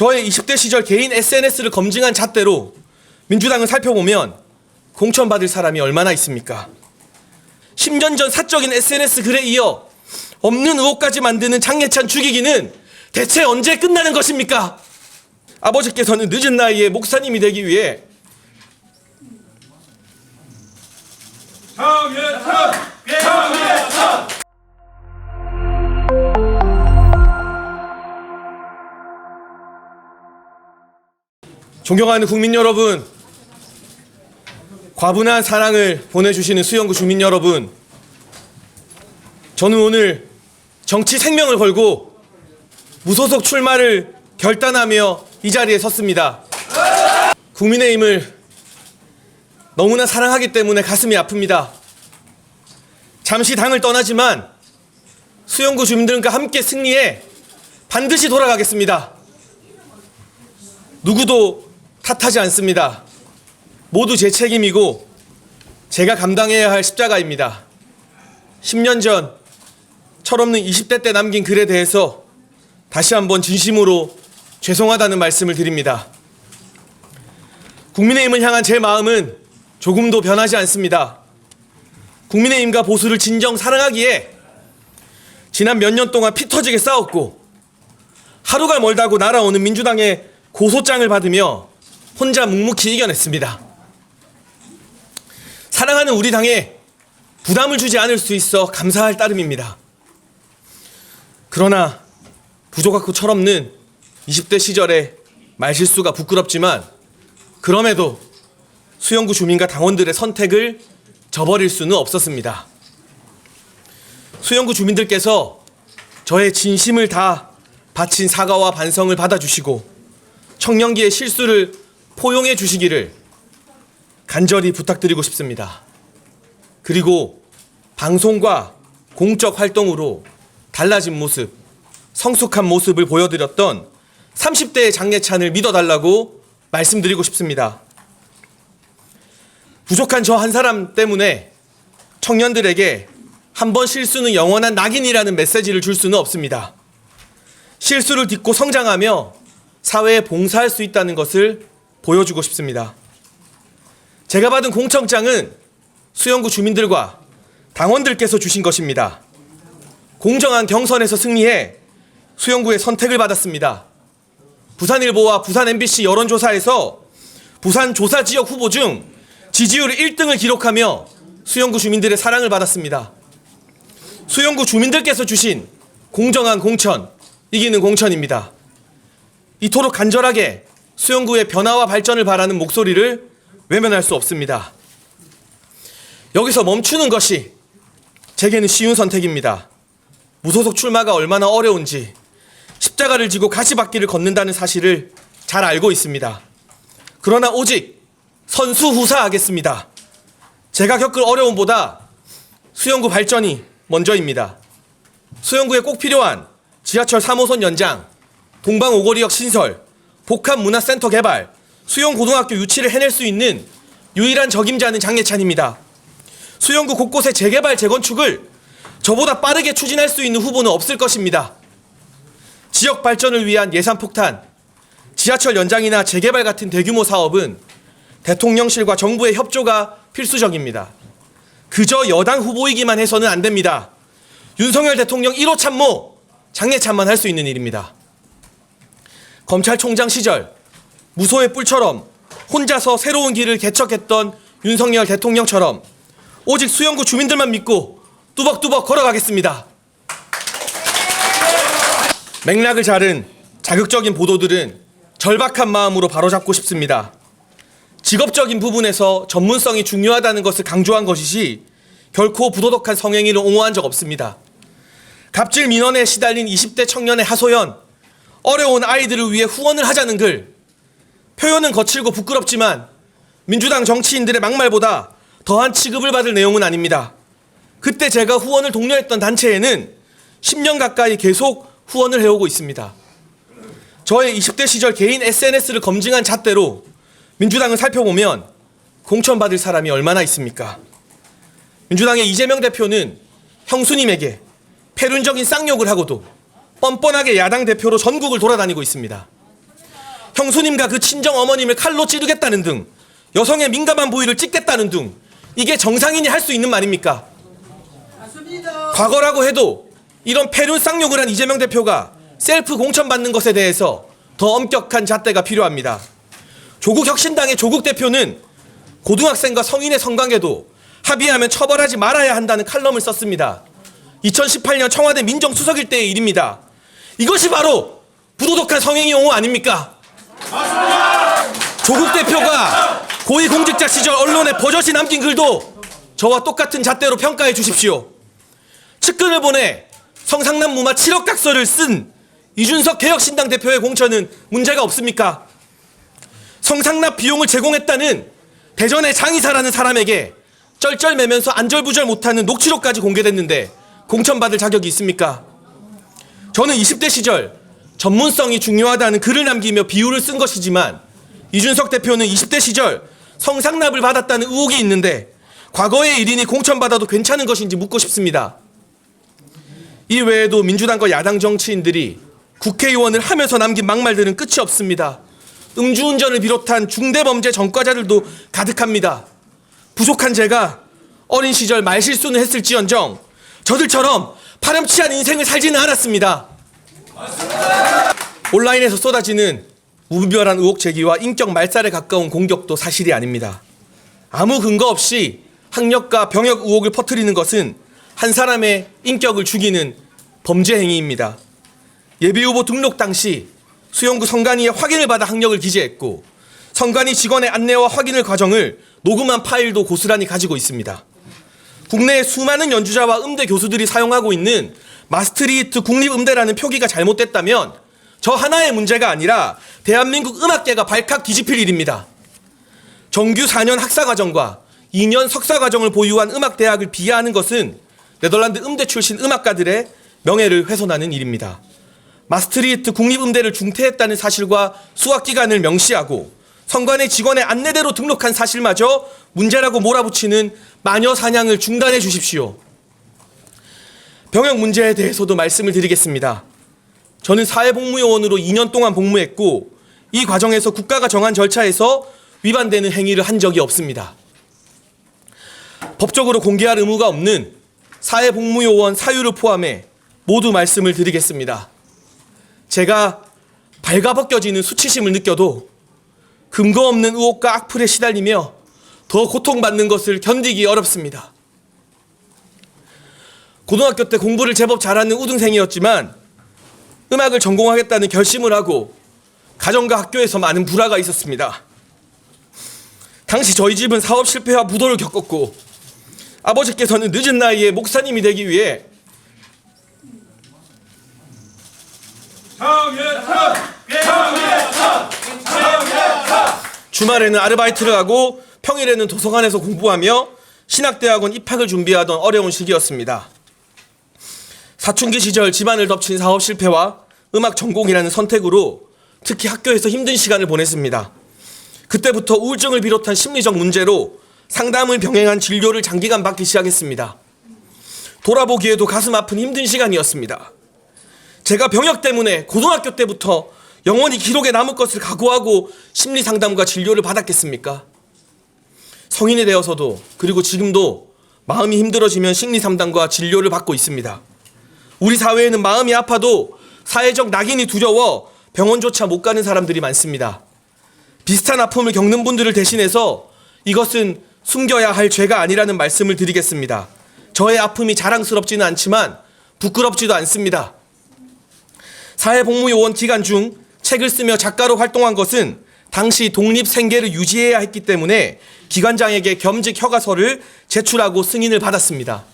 저의 20대 시절 개인 SNS를 검증한 잣대로 민주당을 살펴보면 공천받을 사람이 얼마나 있습니까? 10년 전 사적인 SNS 글에 이어 없는 의혹까지 만드는 장예찬 죽이기는 대체 언제 끝나는 것입니까? 아버지께서는 늦은 나이에 목사님이 되기 위해 존경하는 국민 여러분, 과분한 사랑을 보내주시는 수영구 주민 여러분, 저는 오늘 정치 생명을 걸고 무소속 출마를 결단하며 이 자리에 섰습니다. 국민의힘을 너무나 사랑하기 때문에 가슴이 아픕니다. 잠시 당을 떠나지만 수영구 주민들과 함께 승리해 반드시 돌아가겠습니다. 누구도 탓하지 않습니다. 모두 제 책임이고 제가 감당해야 할 십자가입니다. 10년 전 철없는 20대 때 남긴 글에 대해서 다시 한번 진심으로 죄송하다는 말씀을 드립니다. 국민의힘을 향한 제 마음은 조금도 변하지 않습니다. 국민의힘과 보수를 진정 사랑하기에 지난 몇 년 동안 피 터지게 싸웠고 하루가 멀다고 날아오는 민주당의 고소장을 받으며 혼자 묵묵히 이겨냈습니다. 사랑하는 우리 당에 부담을 주지 않을 수 있어 감사할 따름입니다. 그러나 부족하고 철없는 20대 시절의 말실수가 부끄럽지만 그럼에도 수영구 주민과 당원들의 선택을 저버릴 수는 없었습니다. 수영구 주민들께서 저의 진심을 다 바친 사과와 반성을 받아주시고 청년기의 실수를 포용해 주시기를 간절히 부탁드리고 싶습니다. 그리고 방송과 공적 활동으로 달라진 모습, 성숙한 모습을 보여드렸던 30대의 장예찬을 믿어달라고 말씀드리고 싶습니다. 부족한 저 한 사람 때문에 청년들에게 한 번 실수는 영원한 낙인이라는 메시지를 줄 수는 없습니다. 실수를 딛고 성장하며 사회에 봉사할 수 있다는 것을 보여주고 싶습니다. 제가 받은 공청장은 수영구 주민들과 당원들께서 주신 것입니다. 공정한 경선에서 승리해 수영구의 선택을 받았습니다. 부산일보와 부산 MBC 여론조사에서 부산 조사 지역 후보 중 지지율 1등을 기록하며 수영구 주민들의 사랑을 받았습니다. 수영구 주민들께서 주신 공정한 공천, 이기는 공천입니다. 이토록 간절하게 수영구의 변화와 발전을 바라는 목소리를 외면할 수 없습니다. 여기서 멈추는 것이 제게는 쉬운 선택입니다. 무소속 출마가 얼마나 어려운지 십자가를 지고 가시밭길을 걷는다는 사실을 잘 알고 있습니다. 그러나 오직 선수후사하겠습니다. 제가 겪을 어려움보다 수영구 발전이 먼저입니다. 수영구에 꼭 필요한 지하철 3호선 연장, 동방 오거리역 신설, 복합문화센터 개발, 수영고등학교 유치를 해낼 수 있는 유일한 적임자는 장예찬입니다. 수영구 곳곳의 재개발, 재건축을 저보다 빠르게 추진할 수 있는 후보는 없을 것입니다. 지역 발전을 위한 예산 폭탄, 지하철 연장이나 재개발 같은 대규모 사업은 대통령실과 정부의 협조가 필수적입니다. 그저 여당 후보이기만 해서는 안 됩니다. 윤석열 대통령 1호 참모 장예찬만 할 수 있는 일입니다. 검찰총장 시절 무소의 뿔처럼 혼자서 새로운 길을 개척했던 윤석열 대통령처럼 오직 수영구 주민들만 믿고 뚜벅뚜벅 걸어가겠습니다. 맥락을 자른 자극적인 보도들은 절박한 마음으로 바로잡고 싶습니다. 직업적인 부분에서 전문성이 중요하다는 것을 강조한 것이지 결코 부도덕한 성행위를 옹호한 적 없습니다. 갑질 민원에 시달린 20대 청년의 하소연, 어려운 아이들을 위해 후원을 하자는 글, 표현은 거칠고 부끄럽지만 민주당 정치인들의 막말보다 더한 취급을 받을 내용은 아닙니다. 그때 제가 후원을 독려했던 단체에는 10년 가까이 계속 후원을 해오고 있습니다. 저의 20대 시절 개인 SNS를 검증한 잣대로 민주당을 살펴보면 공천받을 사람이 얼마나 있습니까? 민주당의 이재명 대표는 형수님에게 패륜적인 쌍욕을 하고도 뻔뻔하게 야당 대표로 전국을 돌아다니고 있습니다. 형수님과 그 친정 어머님을 칼로 찌르겠다는 등 여성의 민감한 부위를 찢겠다는 등 이게 정상인이 할 수 있는 말입니까? 맞습니다. 과거라고 해도 이런 폐륜 쌍욕을 한 이재명 대표가 셀프 공천받는 것에 대해서 더 엄격한 잣대가 필요합니다. 조국 혁신당의 조국 대표는 고등학생과 성인의 성관계도 합의하면 처벌하지 말아야 한다는 칼럼을 썼습니다. 2018년 청와대 민정수석일 때의 일입니다. 이것이 바로 부도덕한 성행위 용어 아닙니까? 맞습니다. 조국 대표가 고위공직자 시절 언론에 버젓이 남긴 글도 저와 똑같은 잣대로 평가해 주십시오. 측근을 보내 성상남 무마 7억 각서를 쓴 이준석 개혁신당 대표의 공천은 문제가 없습니까? 성상납 비용을 제공했다는 대전의 장의사라는 사람에게 쩔쩔매면서 안절부절 못하는 녹취록까지 공개됐는데 공천받을 자격이 있습니까? 저는 20대 시절 전문성이 중요하다는 글을 남기며 비유를 쓴 것이지만 이준석 대표는 20대 시절 성상납을 받았다는 의혹이 있는데 과거의 일인이 공천받아도 괜찮은 것인지 묻고 싶습니다. 이 외에도 민주당과 야당 정치인들이 국회의원을 하면서 남긴 막말들은 끝이 없습니다. 음주운전을 비롯한 중대범죄 전과자들도 가득합니다. 부족한 제가 어린 시절 말실수는 했을지언정 저들처럼 파렴치한 인생을 살지는 않았습니다. 맞습니다. 온라인에서 쏟아지는 무분별한 의혹 제기와 인격 말살에 가까운 공격도 사실이 아닙니다. 아무 근거 없이 학력과 병역 의혹을 퍼뜨리는 것은 한 사람의 인격을 죽이는 범죄 행위입니다. 예비후보 등록 당시 수용구 선관위의 확인을 받아 학력을 기재했고 선관위 직원의 안내와 확인을 과정을 녹음한 파일도 고스란히 가지고 있습니다. 국내의 수많은 연주자와 음대 교수들이 사용하고 있는 마스트리히트 국립음대라는 표기가 잘못됐다면 저 하나의 문제가 아니라 대한민국 음악계가 발칵 뒤집힐 일입니다. 정규 4년 학사과정과 2년 석사과정을 보유한 음악대학을 비하하는 것은 네덜란드 음대 출신 음악가들의 명예를 훼손하는 일입니다. 마스트리히트 국립음대를 중퇴했다는 사실과 수학기간을 명시하고 선관위 직원의 안내대로 등록한 사실마저 문제라고 몰아붙이는 마녀 사냥을 중단해 주십시오. 병역 문제에 대해서도 말씀을 드리겠습니다. 저는 사회복무요원으로 2년 동안 복무했고 이 과정에서 국가가 정한 절차에서 위반되는 행위를 한 적이 없습니다. 법적으로 공개할 의무가 없는 사회복무요원 사유를 포함해 모두 말씀을 드리겠습니다. 제가 발가벗겨지는 수치심을 느껴도 근거 없는 의혹과 악플에 시달리며 더 고통받는 것을 견디기 어렵습니다. 고등학교 때 공부를 제법 잘하는 우등생이었지만 음악을 전공하겠다는 결심을 하고 가정과 학교에서 많은 불화가 있었습니다. 당시 저희 집은 사업 실패와 부도를 겪었고 아버지께서는 늦은 나이에 목사님이 되기 위해 주말에는 아르바이트를 하고 평일에는 도서관에서 공부하며 신학대학원 입학을 준비하던 어려운 시기였습니다. 사춘기 시절 집안을 덮친 사업 실패와 음악 전공이라는 선택으로 특히 학교에서 힘든 시간을 보냈습니다. 그때부터 우울증을 비롯한 심리적 문제로 상담을 병행한 진료를 장기간 받기 시작했습니다. 돌아보기에도 가슴 아픈 힘든 시간이었습니다. 제가 병역 때문에 고등학교 때부터 영원히 기록에 남을 것을 각오하고 심리 상담과 진료를 받았겠습니까? 성인이 되어서도 그리고 지금도 마음이 힘들어지면 심리 상담과 진료를 받고 있습니다. 우리 사회에는 마음이 아파도 사회적 낙인이 두려워 병원조차 못 가는 사람들이 많습니다. 비슷한 아픔을 겪는 분들을 대신해서 이것은 숨겨야 할 죄가 아니라는 말씀을 드리겠습니다. 저의 아픔이 자랑스럽지는 않지만 부끄럽지도 않습니다. 사회복무요원 기간 중 책을 쓰며 작가로 활동한 것은 당시 독립생계를 유지해야 했기 때문에 기관장에게 겸직 허가서를 제출하고 승인을 받았습니다.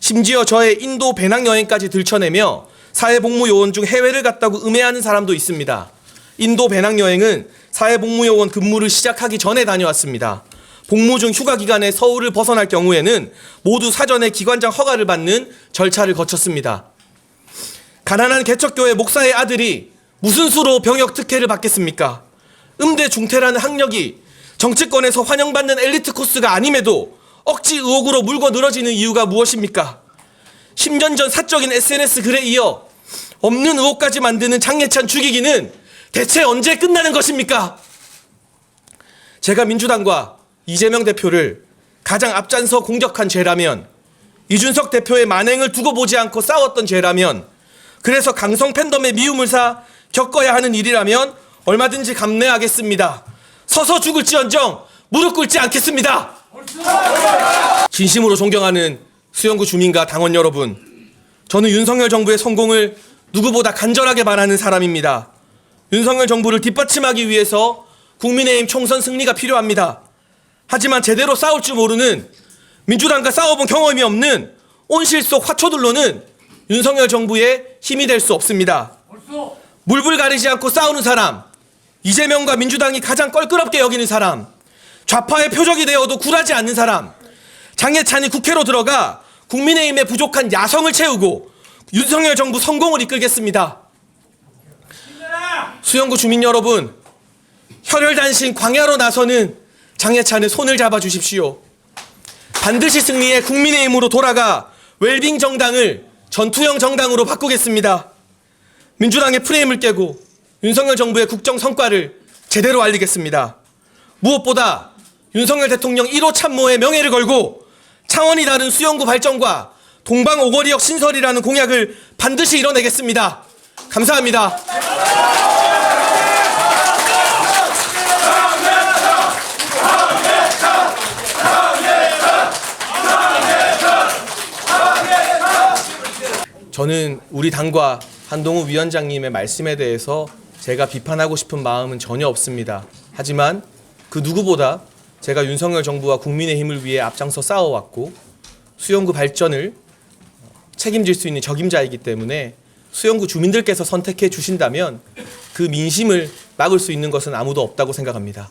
심지어 저의 인도 배낭여행까지 들춰내며 사회복무요원 중 해외를 갔다고 음해하는 사람도 있습니다. 인도 배낭여행은 사회복무요원 근무를 시작하기 전에 다녀왔습니다. 복무 중 휴가 기간에 서울을 벗어날 경우에는 모두 사전에 기관장 허가를 받는 절차를 거쳤습니다. 가난한 개척교회 목사의 아들이 무슨 수로 병역 특혜를 받겠습니까? 음대 중퇴라는 학력이 정치권에서 환영받는 엘리트 코스가 아님에도 억지 의혹으로 물고 늘어지는 이유가 무엇입니까? 10년 전 사적인 SNS 글에 이어 없는 의혹까지 만드는 장예찬 죽이기는 대체 언제 끝나는 것입니까? 제가 민주당과 이재명 대표를 가장 앞장서 공격한 죄라면, 이준석 대표의 만행을 두고 보지 않고 싸웠던 죄라면, 그래서 강성 팬덤의 미움을 사 겪어야 하는 일이라면 얼마든지 감내하겠습니다. 서서 죽을지언정 무릎 꿇지 않겠습니다. 진심으로 존경하는 수영구 주민과 당원 여러분, 저는 윤석열 정부의 성공을 누구보다 간절하게 바라는 사람입니다. 윤석열 정부를 뒷받침하기 위해서 국민의힘 총선 승리가 필요합니다. 하지만 제대로 싸울 줄 모르는, 민주당과 싸워본 경험이 없는 온실 속 화초들로는 윤석열 정부의 힘이 될 수 없습니다. 물불 가리지 않고 싸우는 사람, 이재명과 민주당이 가장 껄끄럽게 여기는 사람, 좌파의 표적이 되어도 굴하지 않는 사람, 장해찬이 국회로 들어가 국민의힘의 부족한 야성을 채우고 윤석열 정부 성공을 이끌겠습니다. 수영구 주민 여러분, 혈혈단신 광야로 나서는 장해찬의 손을 잡아주십시오. 반드시 승리해 국민의힘으로 돌아가 웰빙 정당을 전투형 정당으로 바꾸겠습니다. 민주당의 프레임을 깨고 윤석열 정부의 국정 성과를 제대로 알리겠습니다. 무엇보다 윤석열 대통령 1호 참모의 명예를 걸고 차원이 다른 수영구 발전과 동방 오거리역 신설이라는 공약을 반드시 이뤄내겠습니다. 감사합니다. 저는 우리 당과 한동훈 위원장님의 말씀에 대해서 제가 비판하고 싶은 마음은 전혀 없습니다. 하지만 그 누구보다 제가 윤석열 정부와 국민의힘을 위해 앞장서 싸워왔고 수영구 발전을 책임질 수 있는 적임자이기 때문에 수영구 주민들께서 선택해 주신다면 그 민심을 막을 수 있는 것은 아무도 없다고 생각합니다.